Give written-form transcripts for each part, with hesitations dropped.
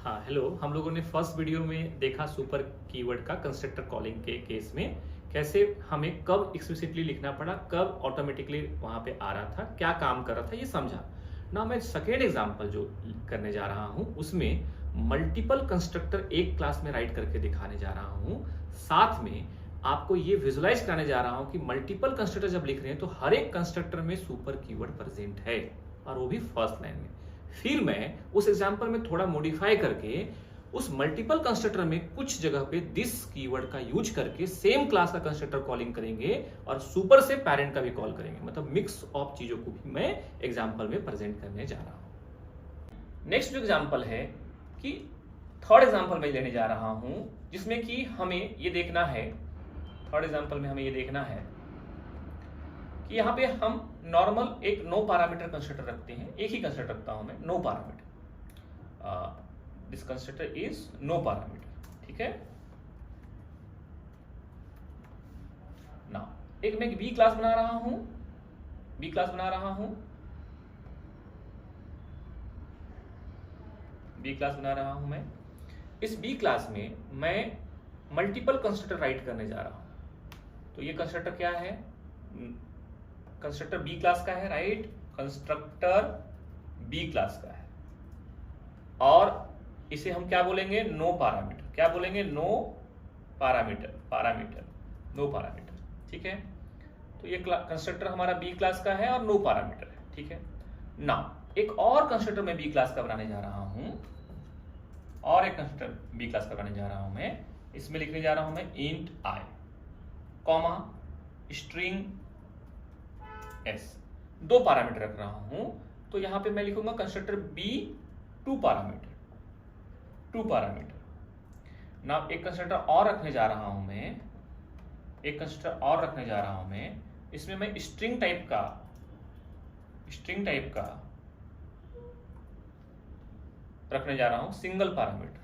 हाँ हेलो, हम लोगों ने फर्स्ट वीडियो में देखा सुपर कीवर्ड का कंस्ट्रक्टर कॉलिंग के केस में कैसे हमें कब एक्सप्लिसिटली लिखना पड़ा, कब ऑटोमेटिकली वहां पे आ रहा था, क्या काम कर रहा था, ये समझा ना। मैं सेकेंड एग्जांपल जो करने जा रहा हूं उसमें मल्टीपल कंस्ट्रक्टर एक क्लास में राइट करके दिखाने जा रहा हूं। साथ में आपको ये विजुलाइज कराने जा रहा हूं कि मल्टीपल कंस्ट्रक्टर जब लिख रहे हैं तो हर एक कंस्ट्रक्टर में सुपर कीवर्ड प्रेजेंट है, और वो भी फर्स्ट लाइन में। फिर मैं उस एग्जांपल में थोड़ा मॉडिफाई करके उस मल्टीपल कंस्ट्रक्टर में कुछ जगह पे दिस कीवर्ड का यूज करके सेम क्लास का कंस्ट्रक्टर कॉलिंग करेंगे और सुपर से पेरेंट का भी कॉल करेंगे। मतलब मिक्स ऑफ चीजों को भी मैं एग्जांपल में प्रेजेंट करने जा रहा हूं। नेक्स्ट जो एग्जांपल है कि थर्ड एग्जांपल मैं लेने जा रहा हूं जिसमें कि हमें ये देखना है, थर्ड एग्जांपल में हमें ये देखना है कि यहाँ पे हम नॉर्मल एक नो पैरामीटर कंस्ट्रक्टर रखते हैं। एक ही कंस्ट्रक्टर रखता हूं मैं, no parameter. This constructor is no parameter, ठीक है ना। एक मैं बी क्लास बना रहा हूं, बी क्लास बना रहा हूं, बी क्लास बना रहा हूं मैं। इस बी क्लास में मैं मल्टीपल कंस्ट्रक्टर राइट करने जा रहा हूं। तो ये कंस्ट्रक्टर क्या है? कंस्ट्रक्टर बी क्लास का है, राइट। कंस्ट्रक्टर बी क्लास का है और इसे हम क्या बोलेंगे? No parameter. क्या बोलेंगे? No parameter, parameter, no parameter, ठीक है। तो ये कंस्ट्रक्टर हमारा बी क्लास का है और नो पैरामीटर है, ठीक है ना। एक और कंस्ट्रक्टर मैं बी क्लास का बनाने जा रहा हूं, और एक कंस्ट्रक्टर बी क्लास का बनाने जा रहा हूं मैं। इसमें लिखने जा रहा हूं मैं int I comma string S. दो पैरामीटर रख रहा हूं, तो यहां पे मैं लिखूंगा constructor B two parameter, two parameter ना। एक कंस्ट्रक्टर और रखने जा रहा हूं मैं, एक कंस्ट्रक्टर और रखने जा रहा हूं मैं। इसमें मैं स्ट्रिंग टाइप का, स्ट्रिंग टाइप का रखने जा रहा हूं, सिंगल पैरामीटर,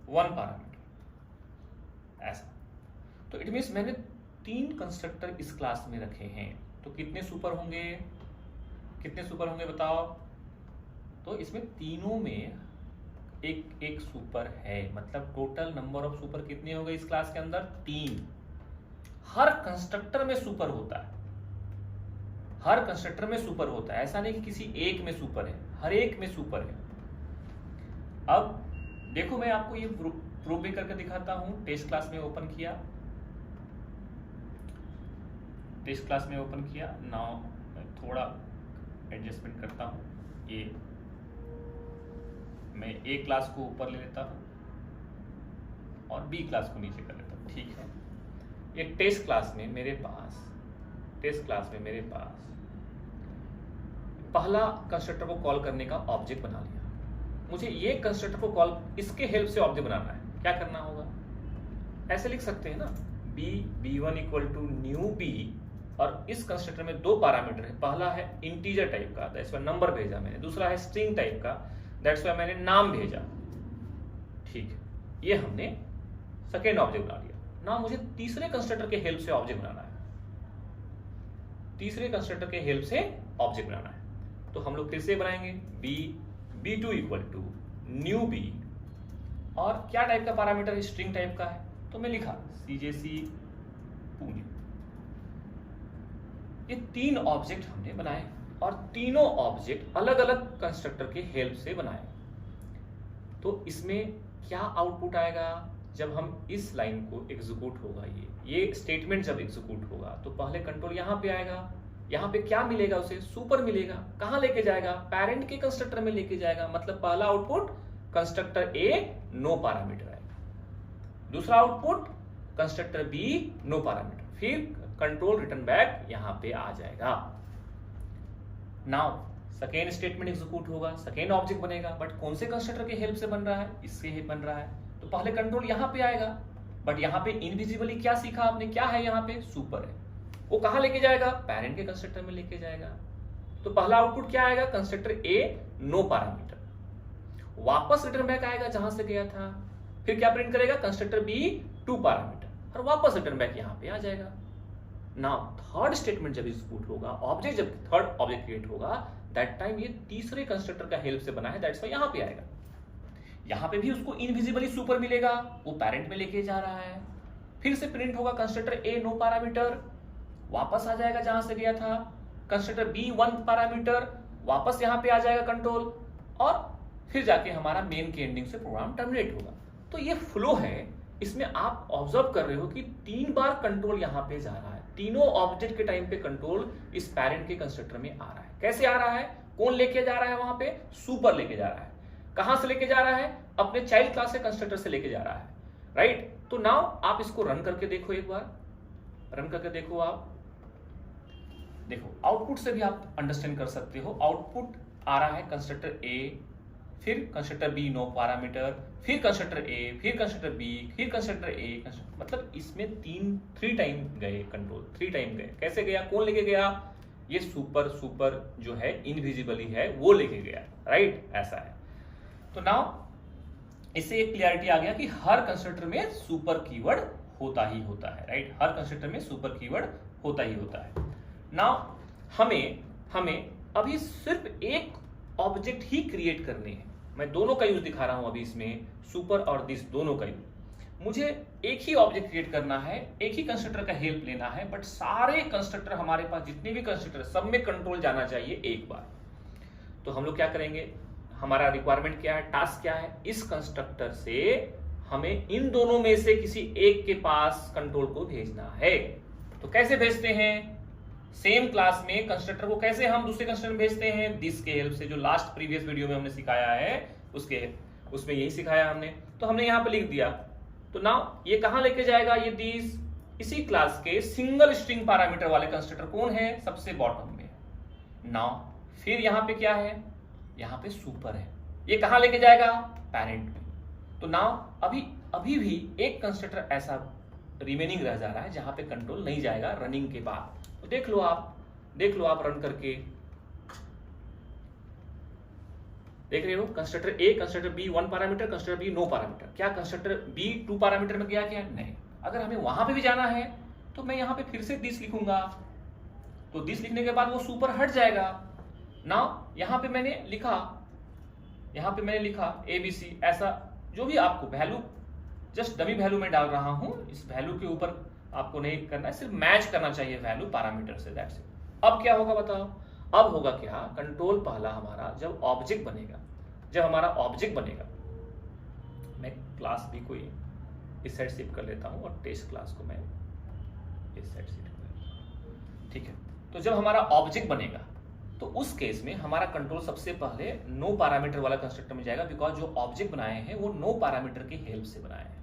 वन पैरामीटर, ऐसा। तो इट मीन्स मैंने 3 कंस्ट्रक्टर इस क्लास में रखे हैं। तो कितने सुपर होंगे? कितने सुपर होंगे बताओ? तो इसमें तीनों में एक एक सुपर है। मतलब टोटल नंबर ऑफ सुपर कितने हो गए इस क्लास के अंदर? 3। हर कंस्ट्रक्टर में सुपर होता है, हर कंस्ट्रक्टर में सुपर होता है। ऐसा नहीं कि किसी एक में सुपर है, हर एक में सुपर है। अब देखो, मैं आपको ये प्रूव भी करके दिखाता हूं। टेस्ट क्लास में ओपन किया, टेस्ट क्लास में ओपन किया। नाउ मैं थोड़ा एडजस्टमेंट करता हूं। ये मैं ए क्लास को ऊपर ले लेता हूं और बी क्लास को नीचे कर लेता हूं, ठीक है। ये टेस्ट क्लास में मेरे पास, टेस्ट क्लास में मेरे पास पहला कंस्ट्रक्टर को कॉल करने का ऑब्जेक्ट बना लिया। मुझे ये कंस्ट्रक्टर को कॉल, इसके हेल्प से ऑब्जेक्ट बनाना है। क्या करना होगा? ऐसे लिख सकते हैं ना, B one equal to new B, और इस कंस्ट्रक्टर में 2 पैरामीटर है। पहला है इंटीजर टाइप का, दैट्स व्हाई नंबर भेजा मैंने। दूसरा है स्ट्रिंग टाइप का, दैट्स व्हाई मैंने नाम भेजा, ठीक है। ये हमने सेकेंड ऑब्जेक्ट बना लिया ना। मुझे तीसरे कंस्ट्रक्टर के हेल्प से ऑब्जेक्ट बनाना है, तीसरे कंस्ट्रक्टर के हेल्प से ऑब्जेक्ट बनाना है। तो हम लोग फिर से बनाएंगे बी2 इक्वल टू न्यू बी, और क्या टाइप का पैरामीटर? स्ट्रिंग टाइप का है। तो मैं लिखा सीजेसी पुणे। ये 3 ऑब्जेक्ट हमने बनाए और तीनों ऑब्जेक्ट अलग अलग कंस्ट्रक्टर के हेल्प से बनाए। तो इसमें क्या आउटपुट आएगा जब हम इस लाइन को एग्जीक्यूट होगा? ये स्टेटमेंट जब एग्जीक्यूट होगा तो पहले कंट्रोल यहां पे आएगा। यहां पे क्या मिलेगा? उसे सुपर मिलेगा। कहां लेके जाएगा? पेरेंट के कंस्ट्रक्टर में लेके जाएगा। मतलब पहला output constructor A no parameter आएगा, दूसरा output constructor B no parameter, फिर कंट्रोल रिटर्न बैक यहां पे आ जाएगा। नाउ सेकेंड स्टेटमेंट एग्जीक्यूट होगा, सेकेंड ऑब्जेक्ट बनेगा, बट कौन से कंस्ट्रक्टर के हेल्प से बन रहा है? इससे ही बन रहा है। तो पहले कंट्रोल यहां पे आएगा, बट यहां पे इनविजिबली क्या सीखा आपने? क्या है यहां पे? सुपर है। वो कहां लेके जाएगा? पेरेंट के कंस्ट्रक्टर में लेके जाएगा। तो पहला आउटपुट क्या आएगा? कंस्ट्रक्टर ए नो पैरामीटर, वापस रिटर्न बैक आएगा जहां से गया था। फिर क्या प्रिंट करेगा? कंस्ट्रक्टर बी टू पैरामीटर, और वापस रिटर्न बैक यहां पे आ जाएगा। नाउ थर्ड स्टेटमेंट जब एग्जीक्यूट होगा, ऑब्जेक्ट जब थर्ड ऑब्जेक्ट क्रिएट होगा, दैट टाइम ये तीसरे कंस्ट्रक्टर का हेल्प से बना है, दैट्स व्हाई यहां पे आएगा। यहां पे भी उसको इनविजिबली सुपर मिलेगा, वो पेरेंट में लेके जा रहा है। फिर से प्रिंट होगा कंस्ट्रक्टर ए नो पैरामीटर, वापस आ जाएगा जहां से गया था। कंस्ट्रक्टर बी 1 पैरामीटर, वापस यहां पे आ जाएगा कंट्रोल, और फिर जाके हमारा मेन के एंडिंग से प्रोग्राम टर्मिनेट होगा। तो ये फ्लो है, इसमें आप ऑब्जर्व कर रहे हो कि 3 बार कंट्रोल यहां पे जा रहा है। तीनों ऑब्जेक्ट के टाइम पे कंट्रोल इस पेरेंट के कंस्ट्रक्टर में आ रहा है। कैसे आ रहा है, कौन लेके जा रहा है, वहां पे सुपर लेके जा रहा है। कहां से लेके जा रहा है, अपने चाइल्ड क्लास के कंस्ट्रक्टर से लेके जा रहा है, राइट। तो नाउ आप इसको रन करके देखो, एक बार रन करके देखो। आप देखो आउटपुट से भी आप अंडरस्टैंड कर सकते हो। आउटपुट आ रहा है कंस्ट्रक्टर ए, फिर कंस्ट्रक्टर बी नो पैरामीटर, फिर कंस्ट्रक्टर ए, फिर कंस्ट्रक्टर बी, फिर कंस्ट्रक्टर ए, मतलब इसमें 3 टाइम गए कंट्रोल, 3 टाइम गए। कैसे गया, कौन लेके गया, ये सुपर जो है इनविजिबली है वो लेके गया, राइट, ऐसा है। तो नाउ इससे एक क्लियरिटी आ गया कि हर कंस्ट्रक्टर में सुपर कीवर्ड होता ही होता है, राइट। हर कंस्ट्रक्टर में सुपर कीवर्ड होता ही होता है। नाउ हमें अभी सिर्फ एक ऑब्जेक्ट ही क्रिएट करने हैं। मैं दोनों का यूज दिखा रहा हूं अभी इसमें, सुपर और दिस दोनों का यूज। मुझे एक ही ऑब्जेक्ट क्रिएट करना है, एक ही कंस्ट्रक्टर का हेल्प लेना है, बट सारे कंस्ट्रक्टर हमारे पास जितने भी कंस्ट्रक्टर सब में कंट्रोल जाना चाहिए एक बार। तो हम लोग क्या करेंगे, हमारा रिक्वायरमेंट क्या है, टास्क क्या है, इस कंस्ट्रक्टर से हमें इन दोनों में से किसी एक के पास कंट्रोल को भेजना है। तो कैसे भेजते हैं, सेम क्लास में कंस्ट्रक्टर को कैसे हम दूसरे कंस्ट्रक्टर में भेजते हैं, दिस के हेल्प से, जो लास्ट प्रीवियस वीडियो में हमने सिखाया है उसमें यही सिखाया हमने। तो हमने यहां पे लिख दिया। तो नाउ ये कहां लेके जाएगा, ये दिस, इसी क्लास के सिंगल स्ट्रिंग पैरामीटर वाले कंस्ट्रक्टर कौन है, सबसे बॉटम में। नाउ फिर यहां पे क्या है, यहां पे सुपर है, ये कहां लेके जाएगा, पेरेंट में। तो नाउ अभी भी एक कंस्ट्रक्टर ऐसा रिमेनिंग रह जा रहा है जहां पे कंट्रोल नहीं जाएगा रनिंग के बाद। तो देख लो आप रन करके देख रहे हो, constructor A constructor B 1 parameter, constructor B no parameter. क्या कंस्ट्रक्टर बी 2 पैरामीटर में गया क्या, नहीं। अगर हमें वहां पे भी जाना है तो मैं यहां पे फिर से दिस लिखूंगा, तो दिस लिखने के बाद वो सुपर हट जाएगा। नाउ यहां पे मैंने लिखा एबीसी, ऐसा जो भी आपको वैल्यू, जस्ट डमी वैल्यू में डाल रहा हूं, इस वैल्यू के ऊपर आपको नहीं करना है, सिर्फ मैच करना चाहिए वैल्यू पैरामीटर से, दैट्स इट। अब क्या होगा बताओ, अब होगा क्या, कंट्रोल पहला हमारा जब हमारा ऑब्जेक्ट बनेगा, मैं क्लास भी कोई इस साइड शिफ्ट कर लेता हूं और टेस्ट क्लास को मैं इस साइड शिफ्ट कर लेता हूं, ठीक है। तो जब हमारा ऑब्जेक्ट बनेगा तो उस केस में हमारा कंट्रोल सबसे पहले नो पैरामीटर वाला कंस्ट्रक्टर में जाएगा, बिकॉज जो ऑब्जेक्ट बनाए हैं वो नो पैरामीटर की हेल्प से बनाए हैं।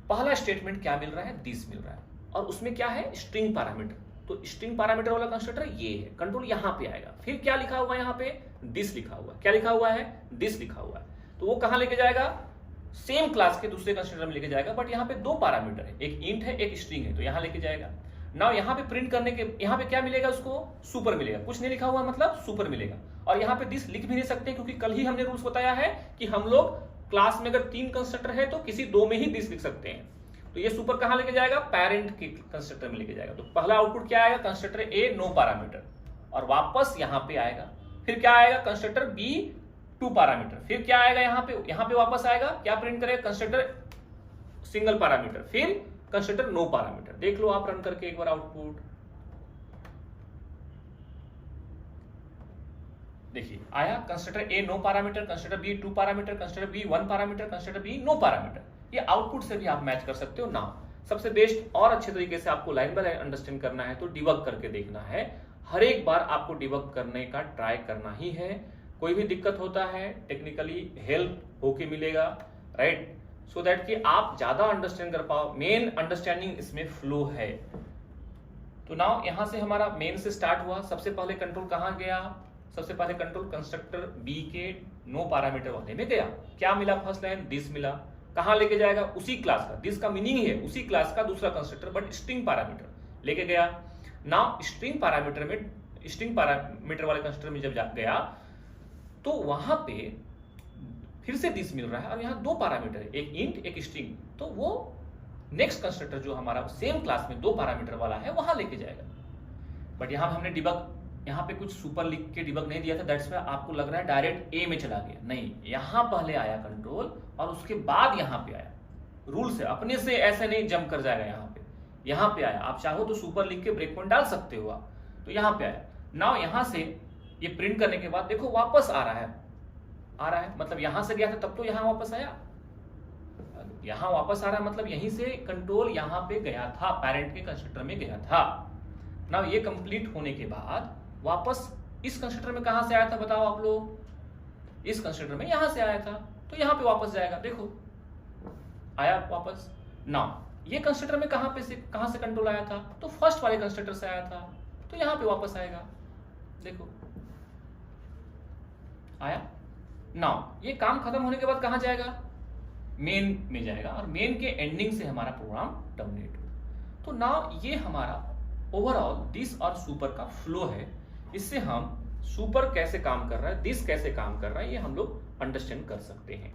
पहला स्टेटमेंट क्या मिल रहा है, दिस मिल रहा है, और उसमें क्या है, स्ट्रिंग पैरामीटर। तो स्ट्रिंग पैरामीटर वाला कंस्ट्रक्टर ये है, कंट्रोल यहां पे आएगा। फिर क्या लिखा हुआ है, यहां पे दिस लिखा हुआ है, क्या लिखा हुआ है, दिस लिखा हुआ है। तो वो कहां लेके जाएगा, सेम क्लास के दूसरे कंस्ट्रक्टर में लेके जाएगा, बट यहाँ पे 2 पैरामीटर है, एक इंट है एक स्ट्रिंग है, तो यहां लेके जाएगा। नाउ यहाँ पे प्रिंट करने के, यहाँ पे क्या मिलेगा उसको, सुपर मिलेगा, कुछ नहीं लिखा हुआ मतलब सुपर मिलेगा। और यहाँ पे दिस लिख भी नहीं सकते, क्योंकि कल ही हमने रूल्स बताया है कि हम लोग क्लास में अगर 3 कंस्ट्रक्टर है तो किसी 2 में ही दिस लिख सकते हैं। तो ये सुपर कहां लेके जाएगा, पेरेंट के कंस्ट्रक्टर में लेके जाएगा। तो पहला आउटपुट क्या आएगा, कंस्ट्रक्टर ए नो पैरामीटर, और वापस यहां पे आएगा। फिर क्या आएगा, कंस्ट्रक्टर बी 2 पैरामीटर। फिर क्या आएगा, यहां पे वापस आएगा, क्या प्रिंट करेगा, कंस्ट्रक्टर सिंगल पैरामीटर, फिर कंस्ट्रक्टर नो पैरामीटर। देख लो आप रन करके एक बार आउटपुट देखिए आया, constructor A no parameter, constructor B 2 parameter, constructor B 1 parameter, constructor B no parameter. ये आउटपुट से भी आप मैच कर सकते हो। ना सबसे बेस्ट और अच्छे तरीके से आपको लाइन बाय लाइन अंडरस्टैंड करना है तो डिबग करके देखना है। हर एक बार आपको डिबग करने का ट्राई करना ही है। कोई भी दिक्कत होता है टेक्निकली हेल्प होके मिलेगा, राइट, सो दैट कि आप ज्यादा अंडरस्टैंड कर पाओ। मेन अंडरस्टैंडिंग इसमें फ्लो है। तो नाउ यहां से हमारा मेन से स्टार्ट हुआ। सबसे पहले कंट्रोल कहां गया, सबसे पहले कंट्रोल कंस्ट्रक्टर बी के नो पैरामीटर वाले में गया। क्या मिला, फर्स्ट लाइन दिस मिला। कहां लेके जाएगा, उसी क्लास का, दिस का मीनिंग है उसी क्लास का दूसरा कंस्ट्रक्टर, बट स्ट्रिंग पैरामीटर लेके गया। नाउ स्ट्रिंग पैरामीटर वाले कंस्ट्रक्टर में जब गया तो वहां पे फिर से दिस मिल रहा है, और यहाँ 2 पैरामीटर है, एक इंट एक स्ट्रिंग। तो वो नेक्स्ट कंस्ट्रक्टर जो हमारा सेम क्लास में 2 पैरामीटर वाला है वहां लेके जाएगा। बट यहां हमने डिबग यहाँ पे कुछ सुपर लिख के डिबग नहीं दिया था, दैट्स व्हाई आपको लग रहा है डायरेक्ट ए में चला गया। नहीं, यहाँ पहले आया कंट्रोल और उसके बाद यहाँ पे आया। रूल से अपने से ऐसे नहीं जंप कर जाएगा, यहाँ पे आया। आप चाहो तो सुपर लिख के ब्रेक पॉइंट डाल सकते हो आप, तो यहाँ पे आया। नाउ यहाँ से ये प्रिंट करने के बाद देखो वापस आ रहा है, मतलब यहां से गया था तब तो यहां वापस आया, यहां वापस आ रहा है मतलब यहीं से कंट्रोल यहां पे गया था, पेरेंट के कंस्ट्रक्टर में गया था। नाउ ये कंप्लीट होने के बाद वापस इस कंस्ट्रक्टर में कहां से आया था बताओ आप लोग? इस कंस्ट्रक्टर में यहां से आया था, तो यहां पे वापस जाएगा। देखो आया वापस। नाउ ये कंस्ट्रक्टर में कहां से कंट्रोल आया था? तो फर्स्ट वाले कंस्ट्रक्टर से आया था, तो यहां पे वापस आएगा। देखो आया। नाउ ये काम खत्म होने के बाद कहां जाएगा? मेन में जाएगा, और मेन के एंडिंग से हमारा प्रोग्राम टर्मिनेट हो। तो नाउ ये हमारा ओवरऑल दिस और सुपर का फ्लो है। इससे हम सुपर कैसे काम कर रहा है, दिस कैसे काम कर रहा है, ये हम लोग अंडरस्टैंड कर सकते हैं।